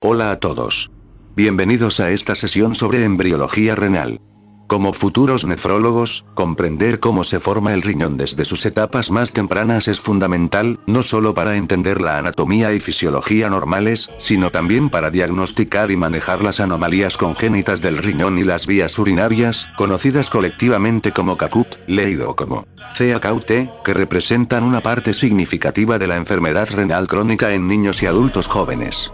Hola a todos. Bienvenidos a esta sesión sobre embriología renal. Como futuros nefrólogos, comprender cómo se forma el riñón desde sus etapas más tempranas es fundamental, no solo para entender la anatomía y fisiología normales, sino también para diagnosticar y manejar las anomalías congénitas del riñón y las vías urinarias, conocidas colectivamente como CACUT, leído como CACUT, que representan una parte significativa de la enfermedad renal crónica en niños y adultos jóvenes.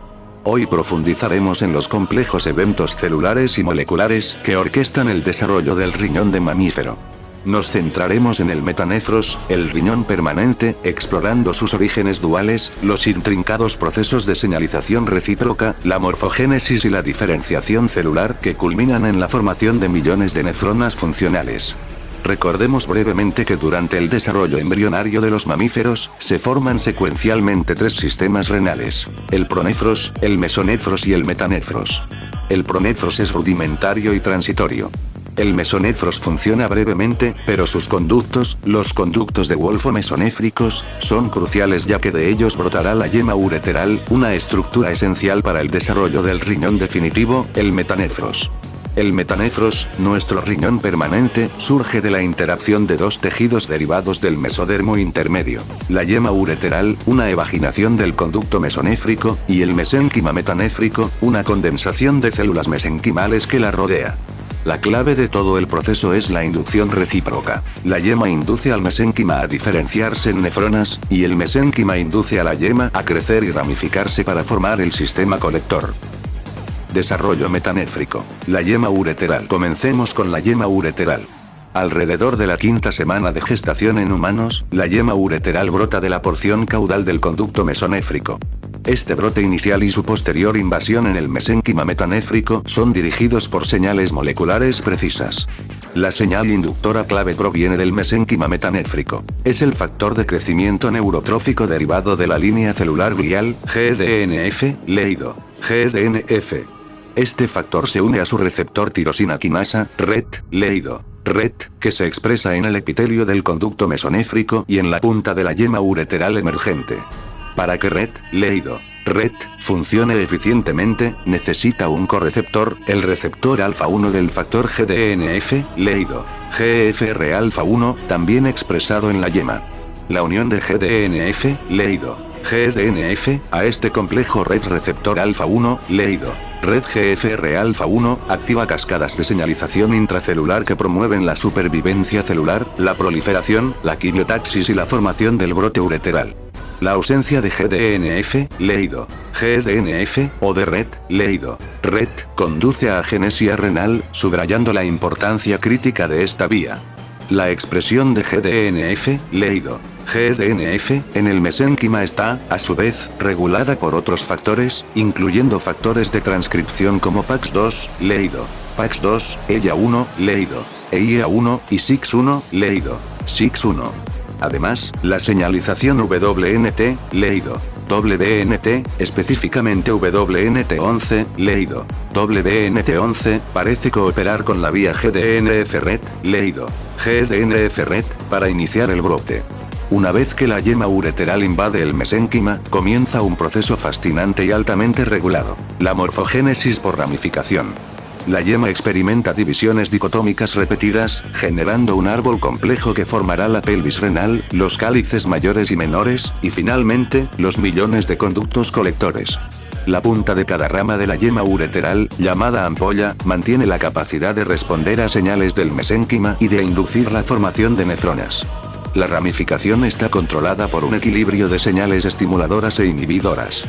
Hoy profundizaremos en los complejos eventos celulares y moleculares que orquestan el desarrollo del riñón de mamífero. Nos centraremos en el metanefros, el riñón permanente, explorando sus orígenes duales, los intrincados procesos de señalización recíproca, la morfogénesis y la diferenciación celular que culminan en la formación de millones de nefronas funcionales. Recordemos brevemente que durante el desarrollo embrionario de los mamíferos, se forman secuencialmente tres sistemas renales: el pronefros, el mesonefros y el metanefros. El pronefros es rudimentario y transitorio. El mesonefros funciona brevemente, pero sus conductos, los conductos de Wolff mesonéfricos, son cruciales ya que de ellos brotará la yema ureteral, una estructura esencial para el desarrollo del riñón definitivo, el metanefros. El metanefros, nuestro riñón permanente, surge de la interacción de dos tejidos derivados del mesodermo intermedio: la yema ureteral, una evaginación del conducto mesonéfrico, y el mesénquima metanéfrico, una condensación de células mesenquimales que la rodea. La clave de todo el proceso es la inducción recíproca. La yema induce al mesénquima a diferenciarse en nefronas, y el mesénquima induce a la yema a crecer y ramificarse para formar el sistema colector. Desarrollo metanéfrico. La yema ureteral. Comencemos con la yema ureteral. Alrededor de la quinta semana de gestación en humanos, la yema ureteral brota de la porción caudal del conducto mesonéfrico. Este brote inicial y su posterior invasión en el mesénquima metanéfrico son dirigidos por señales moleculares precisas. La señal inductora clave proviene del mesénquima metanéfrico. Es el factor de crecimiento neurotrófico derivado de la línea celular glial, GDNF, leído GDNF. Este factor se une a su receptor tirosina quinasa, RET, leído RET, que se expresa en el epitelio del conducto mesonéfrico y en la punta de la yema ureteral emergente. Para que RET, leído RET, funcione eficientemente, necesita un correceptor, el receptor alfa-1 del factor GDNF, leído GFR alfa-1, también expresado en la yema. La unión de GDNF, leído GDNF, a este complejo RET receptor alfa-1, leído Red GFR alfa-1, activa cascadas de señalización intracelular que promueven la supervivencia celular, la proliferación, la quimiotaxis y la formación del brote ureteral. La ausencia de GDNF, leído GDNF, o de RET, leído RET, conduce a agenesia renal, subrayando la importancia crítica de esta vía. La expresión de GDNF, leído GDNF, en el mesénquima está, a su vez, regulada por otros factores, incluyendo factores de transcripción como PAX2, leído PAX2, EYA1, leído EYA1, y SIX1, leído SIX1. Además, la señalización WNT, leído WNT, específicamente WNT11, leído WNT11, parece cooperar con la vía GDNF-RET, leído GDNF-RET, para iniciar el brote. Una vez que la yema ureteral invade el mesénquima, comienza un proceso fascinante y altamente regulado: la morfogénesis por ramificación. La yema experimenta divisiones dicotómicas repetidas, generando un árbol complejo que formará la pelvis renal, los cálices mayores y menores, y finalmente, los millones de conductos colectores. La punta de cada rama de la yema ureteral, llamada ampolla, mantiene la capacidad de responder a señales del mesénquima y de inducir la formación de nefronas. La ramificación está controlada por un equilibrio de señales estimuladoras e inhibidoras.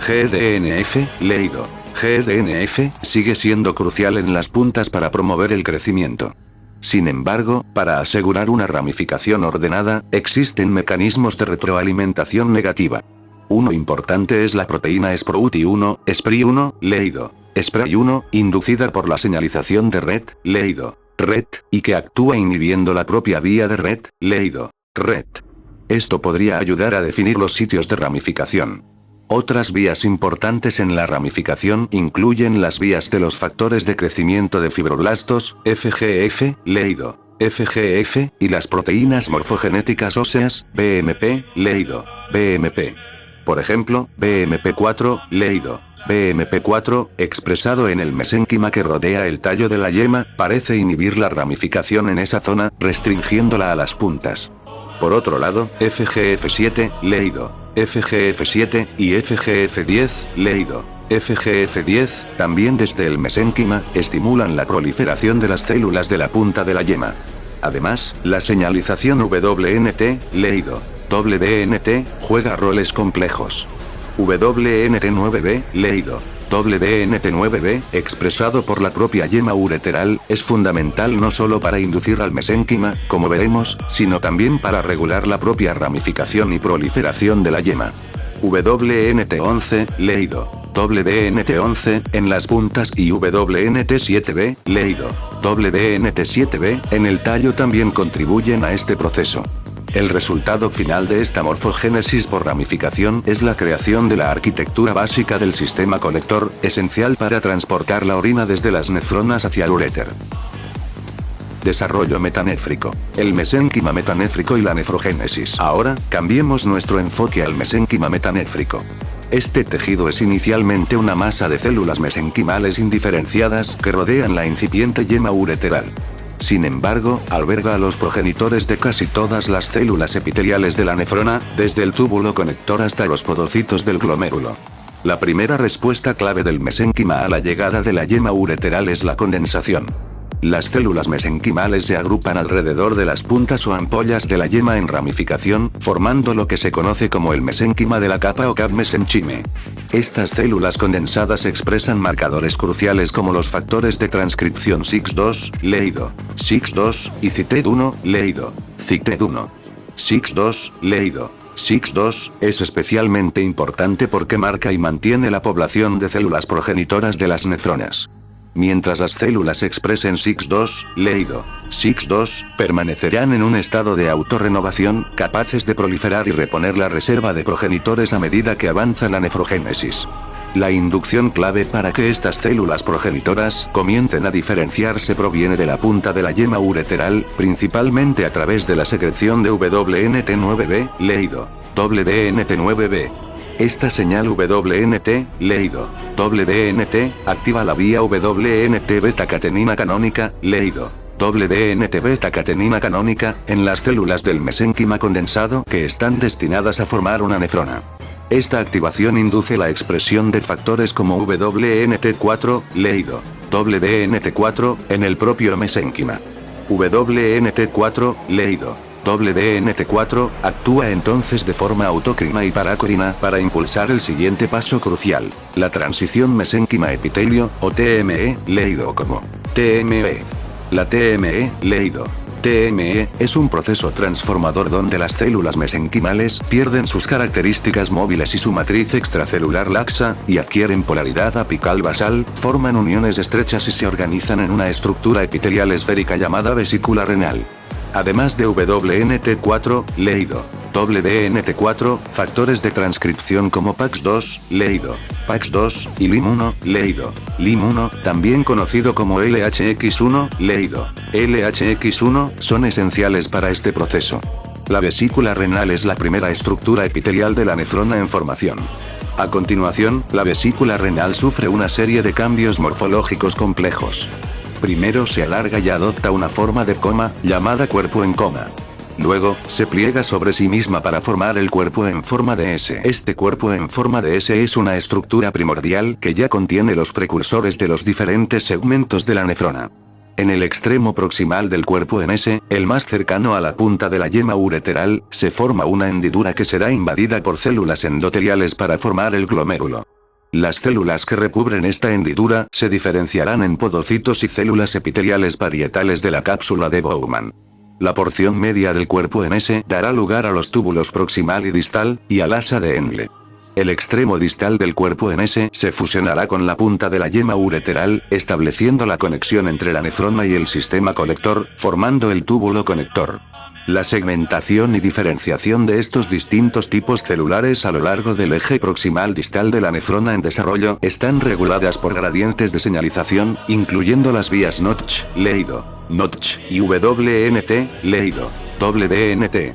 GDNF, leído GDNF, sigue siendo crucial en las puntas para promover el crecimiento. Sin embargo, para asegurar una ramificación ordenada, existen mecanismos de retroalimentación negativa. Uno importante es la proteína SPROUT1, SPRI1, leído SPRI1, inducida por la señalización de RET, leído RET, y que actúa inhibiendo la propia vía de RET, leído RET. Esto podría ayudar a definir los sitios de ramificación. Otras vías importantes en la ramificación incluyen las vías de los factores de crecimiento de fibroblastos, FGF, leído FGF, y las proteínas morfogenéticas óseas, BMP, leído BMP. Por ejemplo, BMP4, leído BMP4, expresado en el mesénquima que rodea el tallo de la yema, parece inhibir la ramificación en esa zona, restringiéndola a las puntas. Por otro lado, FGF7, leído, FGF7, y FGF10, leído, FGF10, también desde el mesénquima, estimulan la proliferación de las células de la punta de la yema. Además, la señalización WNT, leído, WNT, juega roles complejos. WNT9B, leído, WNT9B, expresado por la propia yema ureteral, es fundamental no solo para inducir al mesénquima, como veremos, sino también para regular la propia ramificación y proliferación de la yema. WNT11, leído, WNT11, en las puntas y WNT7B, leído, WNT7B, en el tallo también contribuyen a este proceso. El resultado final de esta morfogénesis por ramificación es la creación de la arquitectura básica del sistema colector, esencial para transportar la orina desde las nefronas hacia el uréter. Desarrollo metanéfrico. El mesénquima metanéfrico y la nefrogénesis. Ahora, cambiemos nuestro enfoque al mesénquima metanéfrico. Este tejido es inicialmente una masa de células mesenquimales indiferenciadas que rodean la incipiente yema ureteral. Sin embargo, alberga a los progenitores de casi todas las células epiteliales de la nefrona, desde el túbulo conector hasta los podocitos del glomérulo. La primera respuesta clave del mesénquima a la llegada de la yema ureteral es la condensación. Las células mesenquimales se agrupan alrededor de las puntas o ampollas de la yema en ramificación, formando lo que se conoce como el mesénquima de la capa o cap mesenchime. Estas células condensadas expresan marcadores cruciales como los factores de transcripción SIX2, leído, SIX2, y CITED1, leído, CITED1. SIX2, leído, SIX2, es especialmente importante porque marca y mantiene la población de células progenitoras de las nefronas. Mientras las células expresen SIX2, leído, SIX2, permanecerán en un estado de autorrenovación, capaces de proliferar y reponer la reserva de progenitores a medida que avanza la nefrogénesis. La inducción clave para que estas células progenitoras comiencen a diferenciarse proviene de la punta de la yema ureteral, principalmente a través de la secreción de WNT9B, leído, WNT9B. Esta señal WNT, leído, WNT, activa la vía WNT beta-catenina canónica, leído, WNT beta-catenina canónica, en las células del mesénquima condensado que están destinadas a formar una nefrona. Esta activación induce la expresión de factores como WNT4, leído, WNT4, en el propio mesénquima. WNT4, leído, WNT4, actúa entonces de forma autocrina y paracrina para impulsar el siguiente paso crucial, la transición mesénquima epitelio, o TME, leído como TME. La TME, leído, TME, es un proceso transformador donde las células mesenquimales pierden sus características móviles y su matriz extracelular laxa, y adquieren polaridad apical basal, forman uniones estrechas y se organizan en una estructura epitelial esférica llamada vesícula renal. Además de WNT4, leído, WNT4, factores de transcripción como PAX2, leído, PAX2, y LIM1, leído, LIM1, también conocido como LHX1, leído, LHX1, son esenciales para este proceso. La vesícula renal es la primera estructura epitelial de la nefrona en formación. A continuación, la vesícula renal sufre una serie de cambios morfológicos complejos. Primero se alarga y adopta una forma de coma, llamada cuerpo en coma. Luego, se pliega sobre sí misma para formar el cuerpo en forma de S. Este cuerpo en forma de S es una estructura primordial que ya contiene los precursores de los diferentes segmentos de la nefrona. En el extremo proximal del cuerpo en S, el más cercano a la punta de la yema ureteral, se forma una hendidura que será invadida por células endoteliales para formar el glomérulo. Las células que recubren esta hendidura se diferenciarán en podocitos y células epiteliales parietales de la cápsula de Bowman. La porción media del cuerpo en S dará lugar a los túbulos proximal y distal, y al asa de Henle. El extremo distal del cuerpo en S se fusionará con la punta de la yema ureteral, estableciendo la conexión entre la nefrona y el sistema colector, formando el túbulo conector. La segmentación y diferenciación de estos distintos tipos celulares a lo largo del eje proximal distal de la nefrona en desarrollo están reguladas por gradientes de señalización, incluyendo las vías Notch, leído, Notch, y WNT, leído, WNT.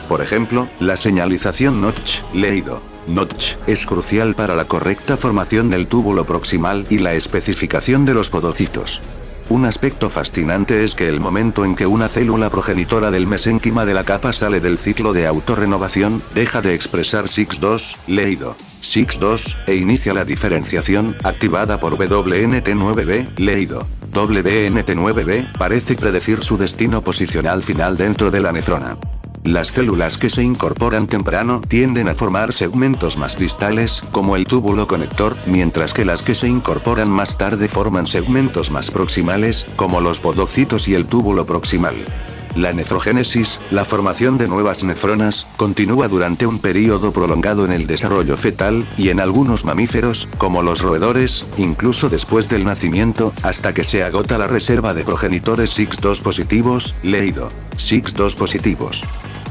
Por ejemplo, la señalización Notch, leído, Notch es crucial para la correcta formación del túbulo proximal y la especificación de los podocitos. Un aspecto fascinante es que el momento en que una célula progenitora del mesénquima de la capa sale del ciclo de autorrenovación, deja de expresar SIX2, leído SIX2, e inicia la diferenciación, activada por WNT9B, leído WNT9B, parece predecir su destino posicional final dentro de la nefrona. Las células que se incorporan temprano tienden a formar segmentos más distales, como el túbulo conector, mientras que las que se incorporan más tarde forman segmentos más proximales, como los podocitos y el túbulo proximal. La nefrogénesis, la formación de nuevas nefronas, continúa durante un periodo prolongado en el desarrollo fetal, y en algunos mamíferos, como los roedores, incluso después del nacimiento, hasta que se agota la reserva de progenitores SIX2 positivos, leído SIX2 positivos.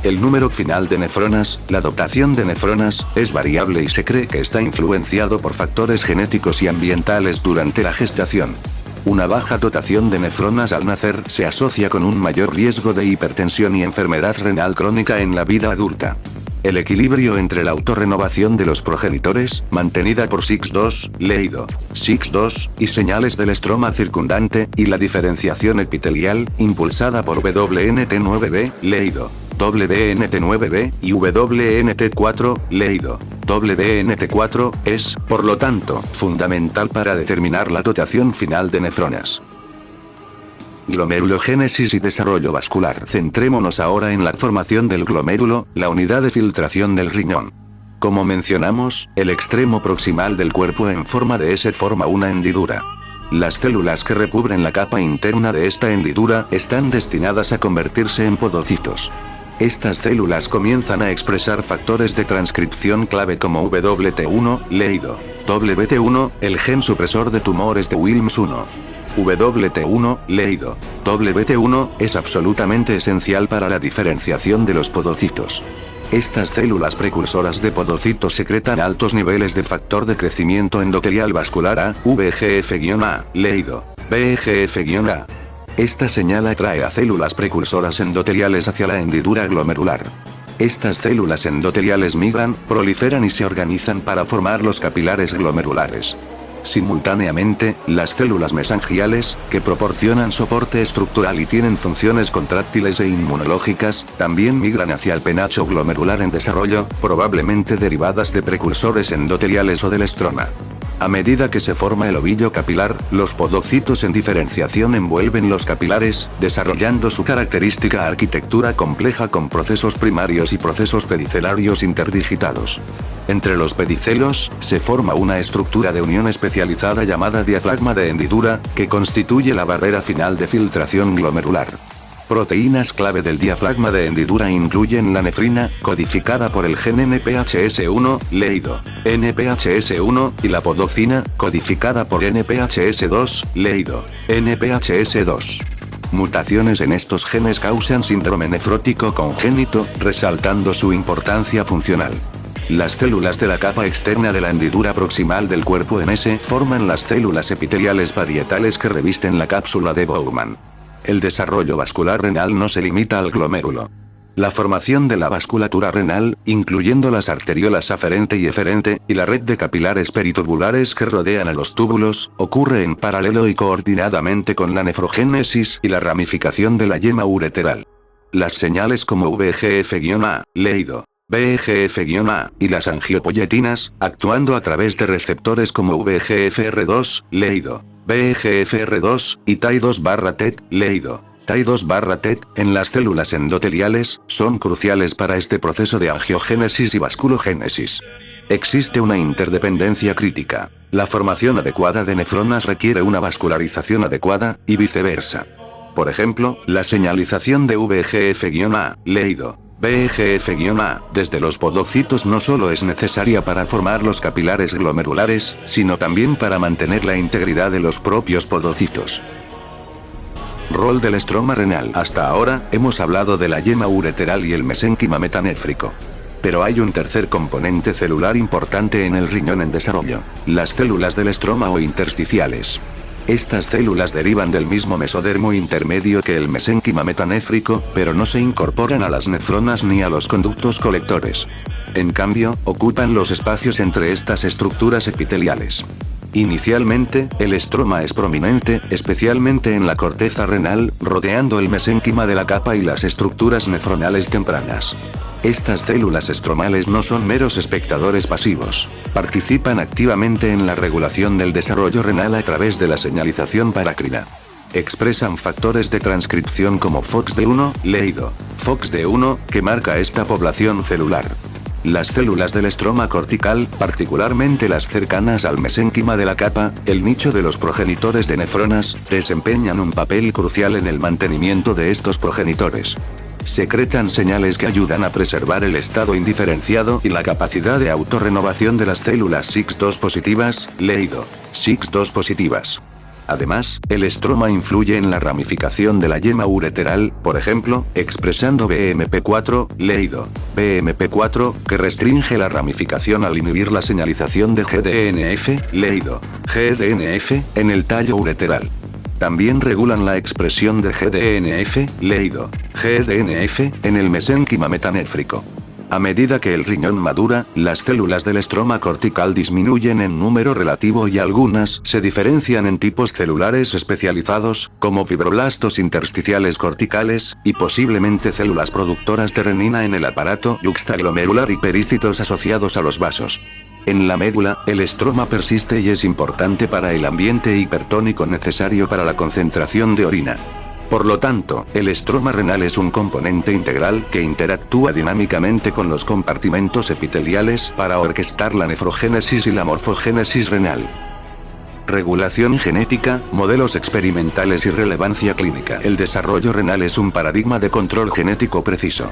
El número final de nefronas, la dotación de nefronas, es variable y se cree que está influenciado por factores genéticos y ambientales durante la gestación. Una baja dotación de nefronas al nacer se asocia con un mayor riesgo de hipertensión y enfermedad renal crónica en la vida adulta. El equilibrio entre la autorrenovación de los progenitores, mantenida por SIX2, leído SIX2, y señales del estroma circundante, y la diferenciación epitelial, impulsada por WNT9B, leído WNT9B, y WNT4, leído WNT4, es, por lo tanto, fundamental para determinar la dotación final de nefronas. Glomerulogénesis y desarrollo vascular. Centrémonos ahora en la formación del glomérulo, la unidad de filtración del riñón. Como mencionamos, el extremo proximal del cuerpo en forma de S forma una hendidura. Las células que recubren la capa interna de esta hendidura están destinadas a convertirse en podocitos. Estas células comienzan a expresar factores de transcripción clave como WT1, leído WT1, el gen supresor de tumores de Wilms1. WT1, leído WT1, es absolutamente esencial para la diferenciación de los podocitos. Estas células precursoras de podocitos secretan altos niveles de factor de crecimiento endotelial vascular A, VEGF-A, leído VEGF-A. Esta señal atrae a células precursoras endoteliales hacia la hendidura glomerular. Estas células endoteliales migran, proliferan y se organizan para formar los capilares glomerulares. Simultáneamente, las células mesangiales, que proporcionan soporte estructural y tienen funciones contráctiles e inmunológicas, también migran hacia el penacho glomerular en desarrollo, probablemente derivadas de precursores endoteliales o del estroma. A medida que se forma el ovillo capilar, los podocitos en diferenciación envuelven los capilares, desarrollando su característica arquitectura compleja con procesos primarios y procesos pedicelarios interdigitados. Entre los pedicelos, se forma una estructura de unión especializada llamada diafragma de hendidura, que constituye la barrera final de filtración glomerular. Proteínas clave del diafragma de hendidura incluyen la nefrina, codificada por el gen NPHS1, leído NPHS1, y la podocina, codificada por NPHS2, leído NPHS2. Mutaciones en estos genes causan síndrome nefrótico congénito, resaltando su importancia funcional. Las células de la capa externa de la hendidura proximal del cuerpo MS forman las células epiteliales parietales que revisten la cápsula de Bowman. El desarrollo vascular renal no se limita al glomérulo. La formación de la vasculatura renal, incluyendo las arteriolas aferente y eferente, y la red de capilares peritubulares que rodean a los túbulos, ocurre en paralelo y coordinadamente con la nefrogénesis y la ramificación de la yema ureteral. Las señales como VEGF-A, leído VEGF-A, y las angiopoyetinas, actuando a través de receptores como VEGFR2, leído VEGFR2, y TAI2/TET, leído TAI2/TET, en las células endoteliales, son cruciales para este proceso de angiogénesis y vasculogénesis. Existe una interdependencia crítica. La formación adecuada de nefronas requiere una vascularización adecuada, y viceversa. Por ejemplo, la señalización de VEGF-A, leído VEGF-A, desde los podocitos no solo es necesaria para formar los capilares glomerulares, sino también para mantener la integridad de los propios podocitos. Rol del estroma renal. Hasta ahora, hemos hablado de la yema ureteral y el mesénquima metanéfrico. Pero hay un tercer componente celular importante en el riñón en desarrollo: las células del estroma o intersticiales. Estas células derivan del mismo mesodermo intermedio que el mesénquima metanéfrico, pero no se incorporan a las nefronas ni a los conductos colectores. En cambio, ocupan los espacios entre estas estructuras epiteliales. Inicialmente, el estroma es prominente, especialmente en la corteza renal, rodeando el mesénquima de la capa y las estructuras nefronales tempranas. Estas células estromales no son meros espectadores pasivos. Participan activamente en la regulación del desarrollo renal a través de la señalización paracrina. Expresan factores de transcripción como FOXD1, leído, FOXD1, que marca esta población celular. Las células del estroma cortical, particularmente las cercanas al mesénquima de la capa, el nicho de los progenitores de nefronas, desempeñan un papel crucial en el mantenimiento de estos progenitores. Secretan señales que ayudan a preservar el estado indiferenciado y la capacidad de autorrenovación de las células SIX2 positivas, leído, SIX2 positivas. Además, el estroma influye en la ramificación de la yema ureteral, por ejemplo, expresando BMP4, leído, BMP4, que restringe la ramificación al inhibir la señalización de GDNF, leído, GDNF, en el tallo ureteral. También regulan la expresión de GDNF, leído, GDNF, en el mesénquima metanéfrico. A medida que el riñón madura, las células del estroma cortical disminuyen en número relativo y algunas se diferencian en tipos celulares especializados, como fibroblastos intersticiales corticales, y posiblemente células productoras de renina en el aparato yuxtaglomerular y pericitos asociados a los vasos. En la médula, el estroma persiste y es importante para el ambiente hipertónico necesario para la concentración de orina. Por lo tanto, el estroma renal es un componente integral que interactúa dinámicamente con los compartimentos epiteliales para orquestar la nefrogénesis y la morfogénesis renal. Regulación genética, modelos experimentales y relevancia clínica. El desarrollo renal es un paradigma de control genético preciso.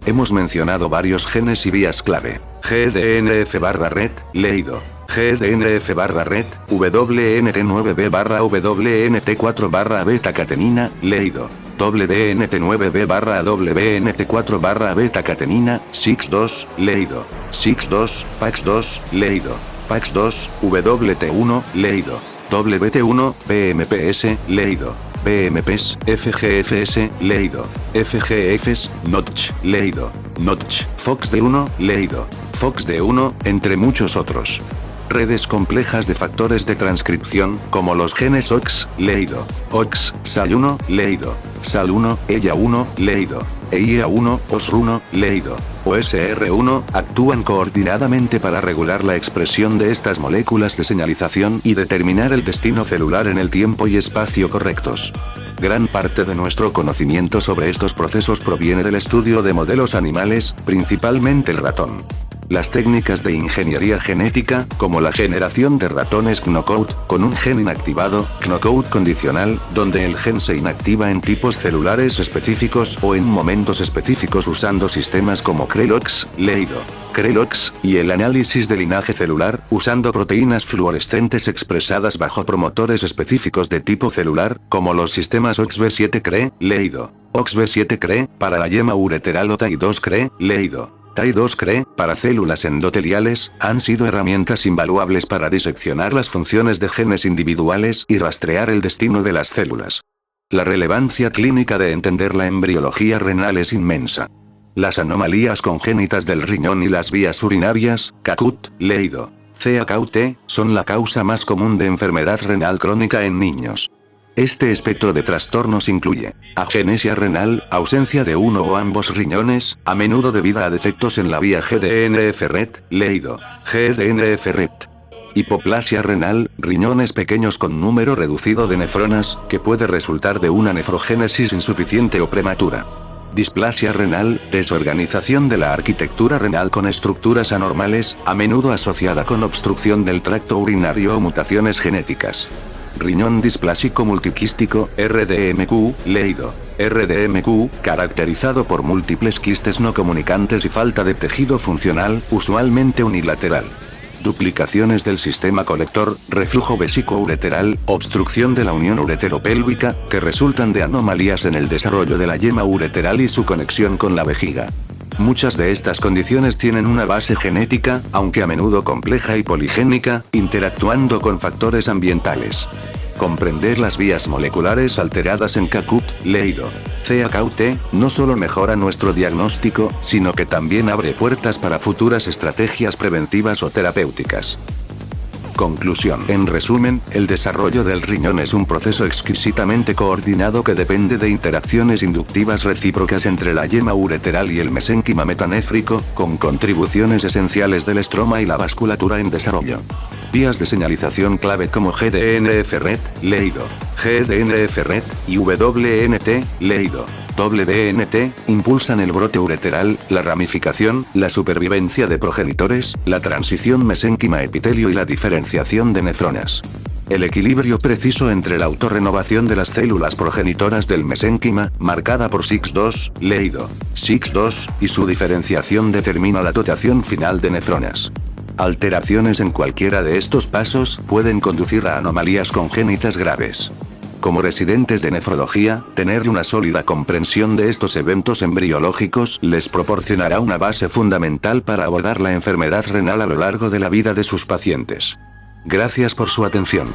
Hemos mencionado varios genes y vías clave. GDNF/RET, leído. GDNF/RET, WNT9B/WNT4/beta-catenina, leído. WNT9B/WNT4/beta-catenina, SIX2, leído. SIX2, PAX2, leído. PAX2, WT1, leído. WT1, BMPS, leído. BMPs, FGFS, leído. FGFs, Notch, leído. Notch, FOXD1, leído. FOXD1, entre muchos otros. Redes complejas de factores de transcripción, como los genes OX, leído. OX, SAL1, leído. SAL1, EYA1, leído. EYA1, OSR1, leído. OSR1, actúan coordinadamente para regular la expresión de estas moléculas de señalización y determinar el destino celular en el tiempo y espacio correctos. Gran parte de nuestro conocimiento sobre estos procesos proviene del estudio de modelos animales, principalmente el ratón. Las técnicas de ingeniería genética, como la generación de ratones knockout, con un gen inactivado, knockout condicional, donde el gen se inactiva en tipos celulares específicos o en momentos específicos usando sistemas como CRELOX, leído, CRELOX, y el análisis de linaje celular, usando proteínas fluorescentes expresadas bajo promotores específicos de tipo celular, como los sistemas OXB7-CRE, leído, OXB7-CRE, para la yema ureteral o TAI2-CRE, leído. TAI2-CRE, para células endoteliales, han sido herramientas invaluables para diseccionar las funciones de genes individuales y rastrear el destino de las células. La relevancia clínica de entender la embriología renal es inmensa. Las anomalías congénitas del riñón y las vías urinarias, CACUT, leído, CACUT, son la causa más común de enfermedad renal crónica en niños. Este espectro de trastornos incluye agenesia renal, ausencia de uno o ambos riñones, a menudo debido a defectos en la vía GDNF-RET, leído, GDNF-RET. Hipoplasia renal, riñones pequeños con número reducido de nefronas, que puede resultar de una nefrogénesis insuficiente o prematura. Displasia renal, desorganización de la arquitectura renal con estructuras anormales, a menudo asociada con obstrucción del tracto urinario o mutaciones genéticas. Riñón displásico multiquístico, RDMQ, leído. RDMQ, caracterizado por múltiples quistes no comunicantes y falta de tejido funcional, usualmente unilateral. Duplicaciones del sistema colector, reflujo vesíco-ureteral, obstrucción de la unión ureteropélvica, que resultan de anomalías en el desarrollo de la yema ureteral y su conexión con la vejiga. Muchas de estas condiciones tienen una base genética, aunque a menudo compleja y poligénica, interactuando con factores ambientales. Comprender las vías moleculares alteradas en CACUT, leído CACUT, no solo mejora nuestro diagnóstico, sino que también abre puertas para futuras estrategias preventivas o terapéuticas. Conclusión. En resumen, el desarrollo del riñón es un proceso exquisitamente coordinado que depende de interacciones inductivas recíprocas entre la yema ureteral y el mesénquima metanéfrico, con contribuciones esenciales del estroma y la vasculatura en desarrollo. Vías de señalización clave como GDNF-RET, leído GDNF-RET, y WNT, leído WNT, impulsan el brote ureteral, la ramificación, la supervivencia de progenitores, la transición mesénquima-epitelio y la diferenciación de nefronas. El equilibrio preciso entre la autorrenovación de las células progenitoras del mesénquima, marcada por SIX2, leído SIX2, y su diferenciación determina la dotación final de nefronas. Alteraciones en cualquiera de estos pasos pueden conducir a anomalías congénitas graves. Como residentes de nefrología, tener una sólida comprensión de estos eventos embriológicos les proporcionará una base fundamental para abordar la enfermedad renal a lo largo de la vida de sus pacientes. Gracias por su atención.